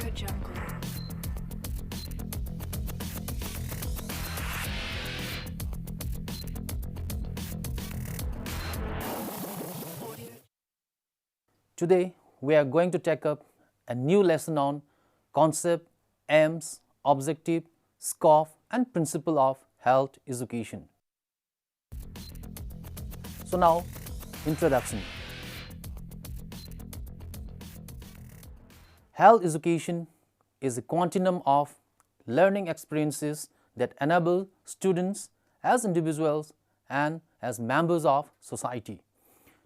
Jungle. Today, we are going to take up a new lesson on concept, aims, objective, scope and principle of health education. So now, introduction. Health education is a continuum of learning experiences that enable students as individuals and as members of society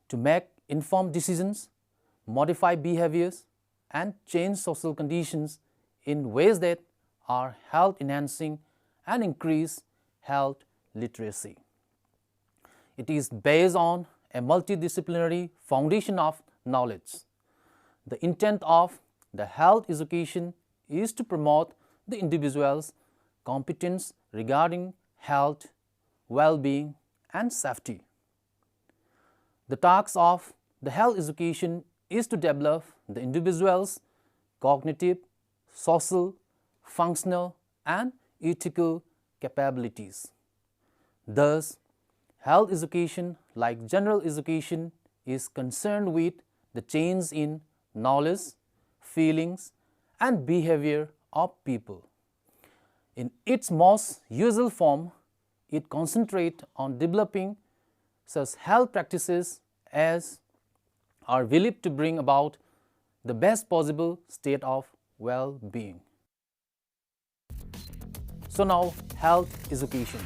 to make informed decisions, modify behaviors and change social conditions in ways that are health enhancing and increase health literacy. It is based on a multidisciplinary foundation of knowledge. The intent of the health education is to promote the individual's competence regarding health, well-being and safety. The task of the health education is to develop the individual's cognitive, social, functional and ethical capabilities. Thus, health education, like general education, is concerned with the change in knowledge, feelings and behavior of people. In its most usual form, it concentrates on developing such health practices as are believed to bring about the best possible state of well-being. So now, health education.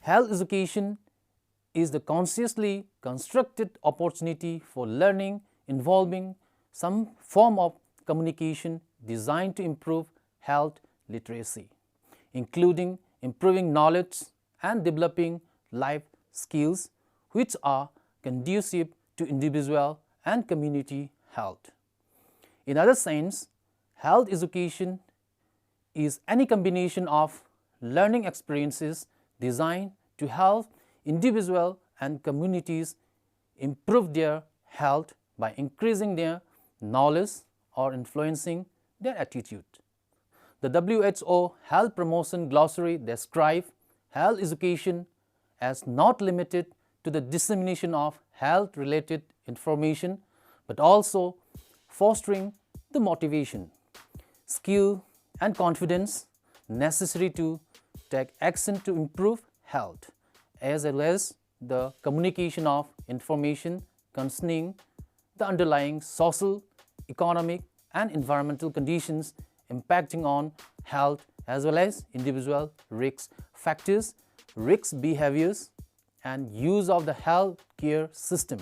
Health education is the consciously constructed opportunity for learning involving some form of communication designed to improve health literacy, including improving knowledge and developing life skills which are conducive to individual and community health. In other sense, health education is any combination of learning experiences designed to help individuals and communities improve their health by increasing their knowledge or influencing their attitude. The WHO Health Promotion Glossary describes health education as not limited to the dissemination of health-related information, but also fostering the motivation, skill and confidence necessary to take action to improve health, as well as the communication of information concerning the underlying social, economic and environmental conditions impacting on health, as well as individual risk factors, risk behaviors and use of the health care system.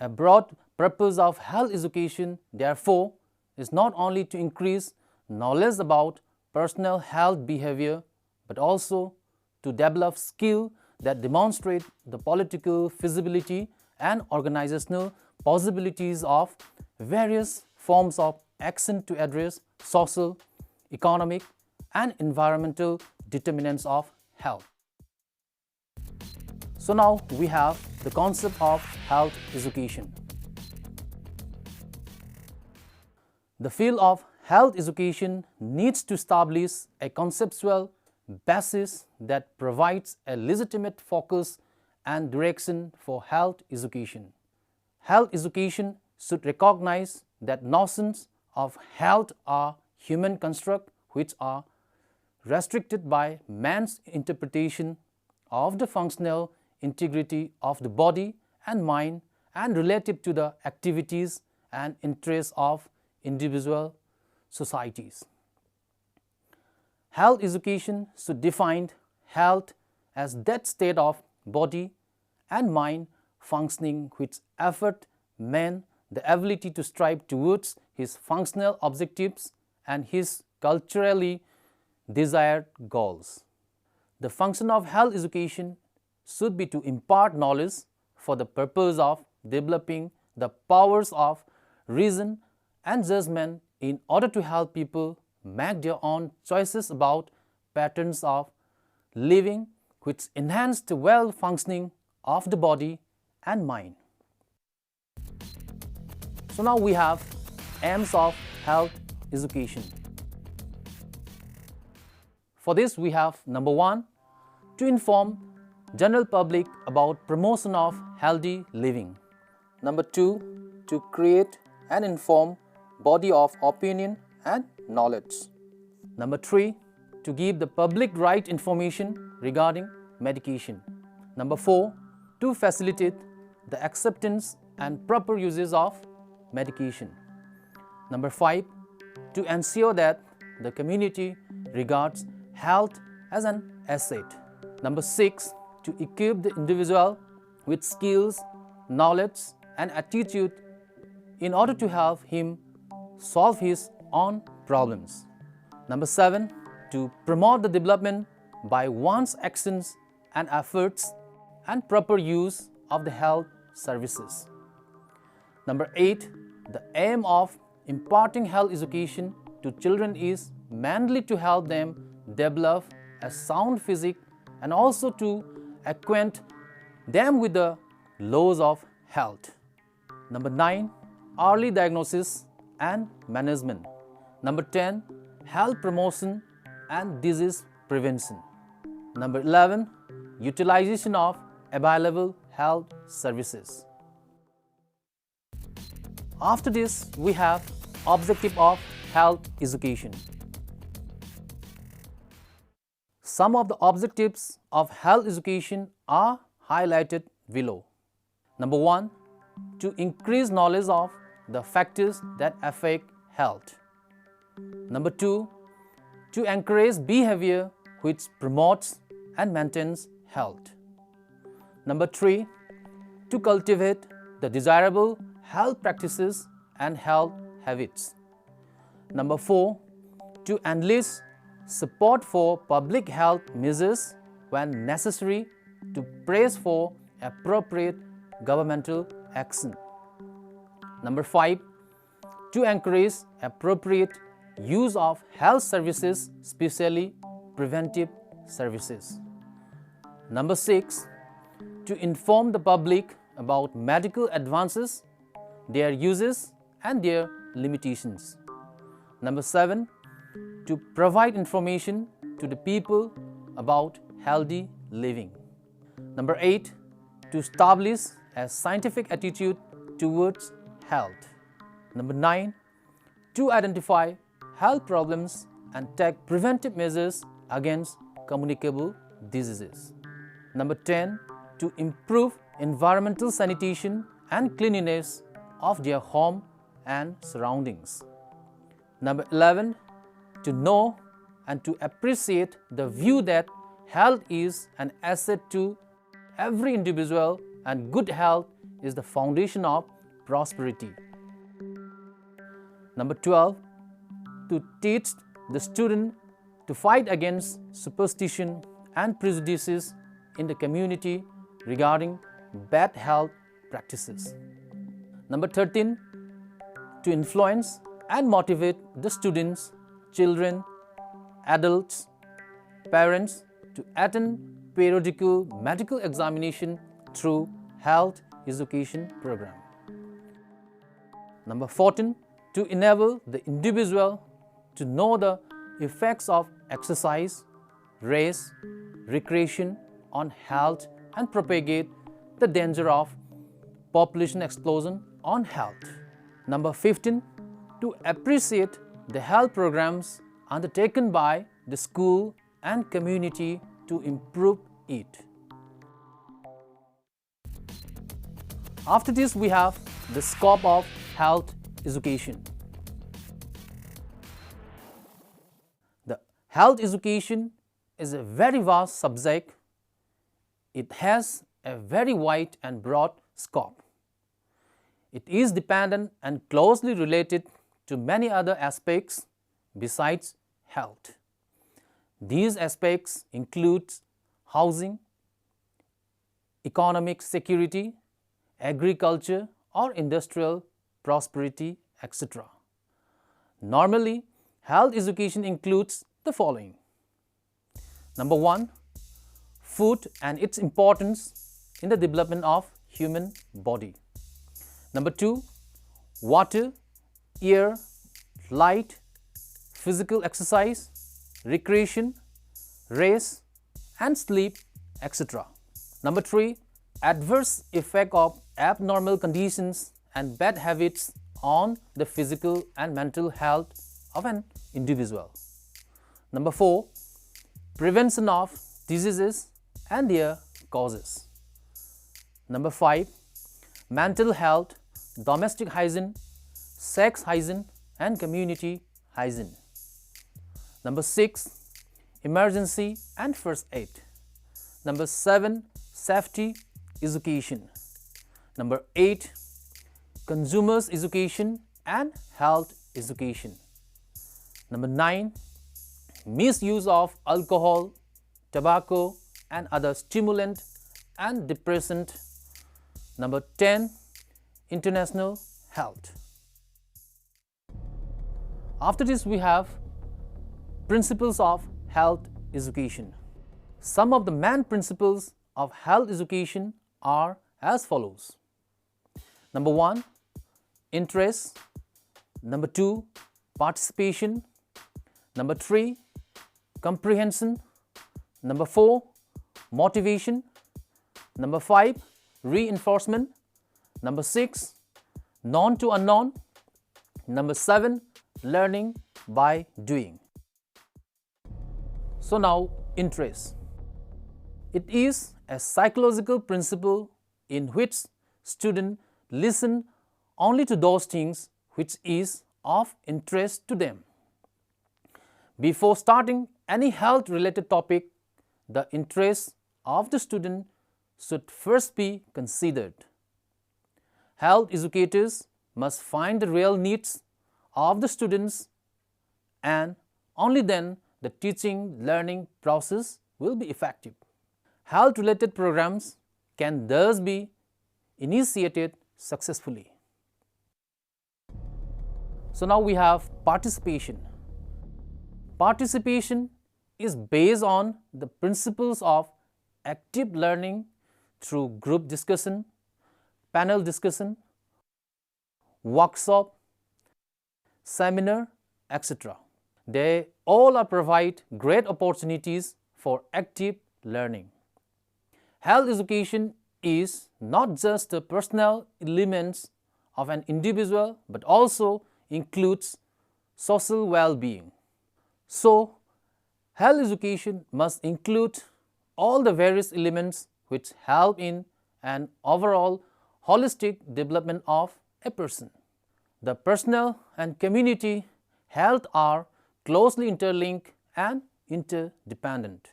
A broad purpose of health education, therefore, is not only to increase knowledge about personal health behavior, but also to develop skill that demonstrate the political feasibility and organizational possibilities of various forms of action to address social, economic and environmental determinants of health. So now we have the concept of health education. The field of health education needs to establish a conceptual basis that provides a legitimate focus and direction for health education. Health education should recognize that notions of health are human constructs which are restricted by man's interpretation of the functional integrity of the body and mind and relative to the activities and interests of individual societies. Health education should define health as that state of body and mind functioning which afford man the ability to strive towards his functional objectives and his culturally desired goals. The function of health education should be to impart knowledge for the purpose of developing the powers of reason and judgment in order to help people make their own choices about patterns of living which enhance the well-functioning of the body and mind. So now we have aims of health education. For this we have number 1, to inform general public about promotion of healthy living. Number 2, to create and inform body of opinion and knowledge. Number 3, to give the public right information regarding medication. Number 4, to facilitate the acceptance and proper uses of medication. Number 5, to ensure that the community regards health as an asset. Number 6, to equip the individual with skills, knowledge and attitude in order to help him solve his own problems. Number 7, to promote the development by one's actions and efforts and proper use of the health services. Number 8, the aim of imparting health education to children is mainly to help them develop a sound physique and also to acquaint them with the laws of health. Number 9, early diagnosis and management. Number 10, health promotion and disease prevention. Number 11, utilization of available health services. After this, we have objective of health education. Some of the objectives of health education are highlighted below. Number 1, to increase knowledge of the factors that affect health. Number 2, to encourage behavior which promotes and maintains health. Number 3, to cultivate the desirable health practices and health habits. Number 4, to enlist support for public health measures when necessary to press for appropriate governmental action. Number 5, to encourage appropriate use of health services, especially preventive services. Number 6, to inform the public about medical advances, their uses and their limitations. Number 7, to provide information to the people about healthy living. Number 8, to establish a scientific attitude towards health. Number 9, to identify health problems and take preventive measures against communicable diseases. Number 10, to improve environmental sanitation and cleanliness of their home and surroundings. Number 11, to know and to appreciate the view that health is an asset to every individual and good health is the foundation of prosperity. Number 12, to teach the student to fight against superstition and prejudices in the community regarding bad health practices. Number 13, to influence and motivate the students, children, adults, parents to attend periodical medical examination through health education program. Number 14, to enable the individual to know the effects of exercise, rest, recreation on health and propagate the danger of population explosion on health. Number 15, to appreciate the health programs undertaken by the school and community to improve it. After this, we have the scope of health education. The health education is a very vast subject. It has a very wide and broad scope. It is dependent and closely related to many other aspects besides health. These aspects include housing, economic security, agriculture or industrial prosperity, etc. Normally, health education includes the following. Number 1, food and its importance in the development of human body. Number 2, water, air, light, physical exercise, recreation, rest and sleep, etc. Number 3. Adverse effect of abnormal conditions and bad habits on the physical and mental health of an individual. Number 4. Prevention of diseases and their causes. Number 5. Mental health, domestic hygiene, sex hygiene and community hygiene. Number 6. Emergency and first aid. Number 7. Safety education. Number 8. Consumers education and health education. Number 9. Misuse of alcohol, tobacco and other stimulant and depressant. Number 10. International health. After this we have principles of health education. Some of the main principles of health education are as follows. Number 1. Interest. Number 2. Participation. Number 3. Comprehension. Number 4. Motivation. Number 5. Reinforcement. Number 6. Known to unknown. Number 7. Learning by doing. So now, interest. It is a psychological principle in which students listen only to those things which is of interest to them. Before starting any health-related topic, the interest of the student should first be considered. Health educators must find the real needs of the students, and only then the teaching-learning process will be effective. Health-related programs can thus be initiated successfully. So now we have participation. Participation is based on the principles of active learning through group discussion, panel discussion, workshop, seminar, etc. They all provide great opportunities for active learning. Health education is not just the personal elements of an individual but also includes social well-being. So, health education must include all the various elements which help in an overall holistic development of a person. The personal and community health are closely interlinked and interdependent.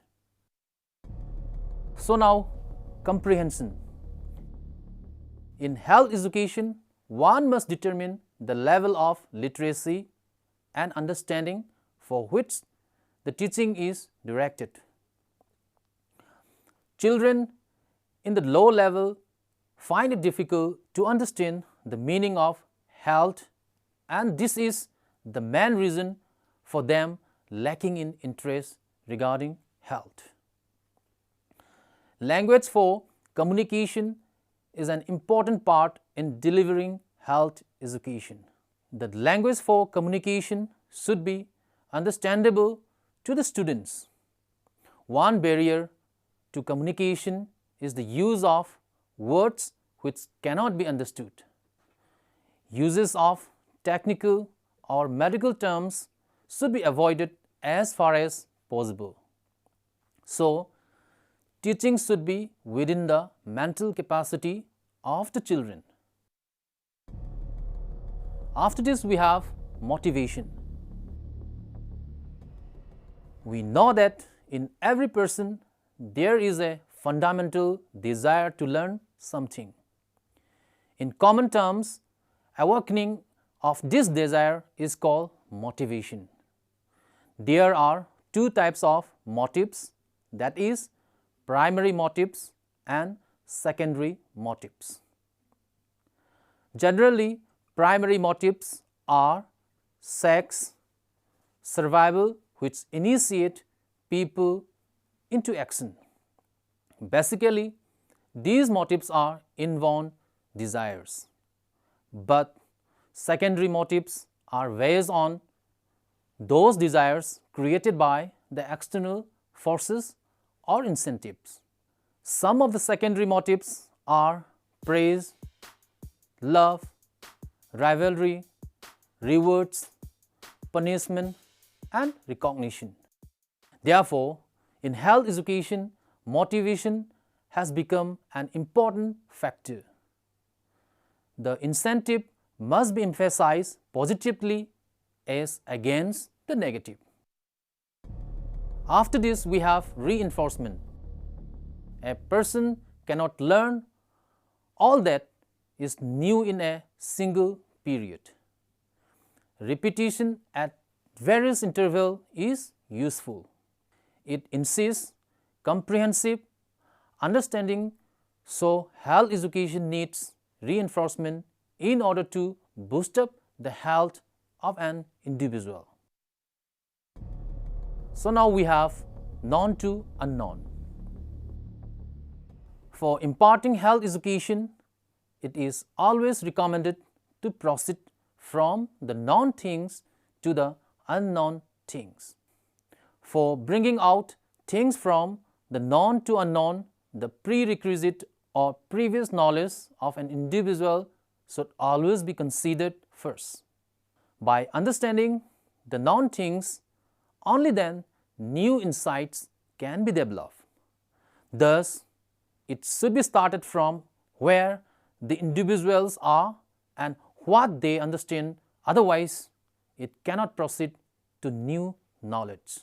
So now, comprehension. In health education, one must determine the level of literacy and understanding for which the teaching is directed. Children in the low level find it difficult to understand the meaning of health, and this is the main reason for them lacking in interest regarding health. Language for communication is an important part in delivering health education. The language for communication should be understandable to the students. One barrier to communication is the use of words which cannot be understood. Uses of technical or medical terms should be avoided as far as possible. So, teaching should be within the mental capacity of the children. After this, we have motivation. We know that in every person there is a fundamental desire to learn something. In common terms, awakening of this desire is called motivation. There are two types of motives, that is, primary motives and secondary motives. Generally, primary motives are sex, survival, which initiate people into action. Basically, these motives are inborn desires. But secondary motives are based on those desires created by the external forces or incentives. Some of the secondary motives are praise, love, rivalry, rewards, punishment, and recognition. Therefore, in health education, motivation has become an important factor. The incentive must be emphasized positively as against the negative. After this, we have reinforcement. A person cannot learn all that is new in a single period. Repetition at various intervals is useful. It insists comprehensive understanding, so health education needs reinforcement in order to boost up the health of an individual. So now we have known to unknown. For imparting health education, it is always recommended to proceed from the known things to the unknown things. For bringing out things from the known to unknown, the prerequisite or previous knowledge of an individual should always be considered first. By understanding the known things, only then new insights can be developed. Thus, it should be started from where the individuals are and what they understand, otherwise it cannot proceed to new knowledge.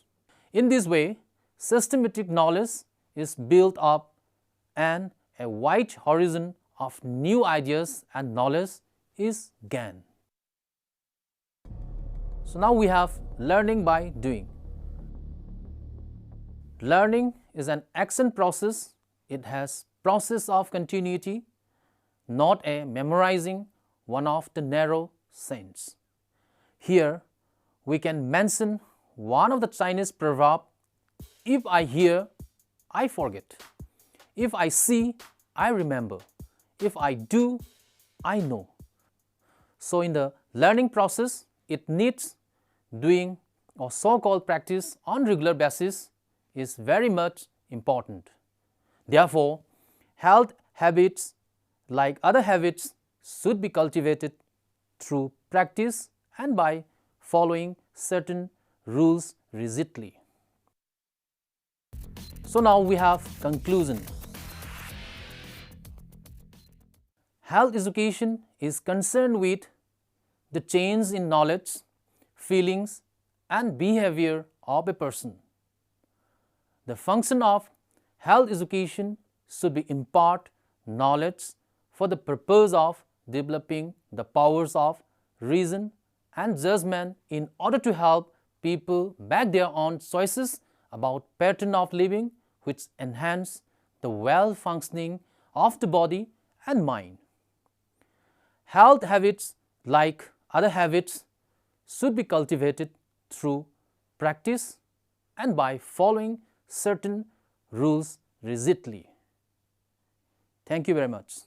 In this way, systematic knowledge is built up and a wide horizon of new ideas and knowledge is gained. So now we have learning by doing. Learning is an action process. It has process of continuity, not a memorizing one of the narrow sense. Here we can mention one of the Chinese proverbs: if I hear, I forget. If I see, I remember. If I do, I know. So in the learning process, it needs doing or so-called practice on regular basis is very much important. Therefore, health habits, like other habits, should be cultivated through practice and by following certain rules rigidly. So now we have conclusion. Health education is concerned with the change in knowledge, feelings, and behavior of a person. The function of health education should be impart knowledge for the purpose of developing the powers of reason and judgment in order to help people make their own choices about pattern of living which enhance the well-functioning of the body and mind. Health habits, like other habits, should be cultivated through practice and by following certain rules rigidly. Thank you very much.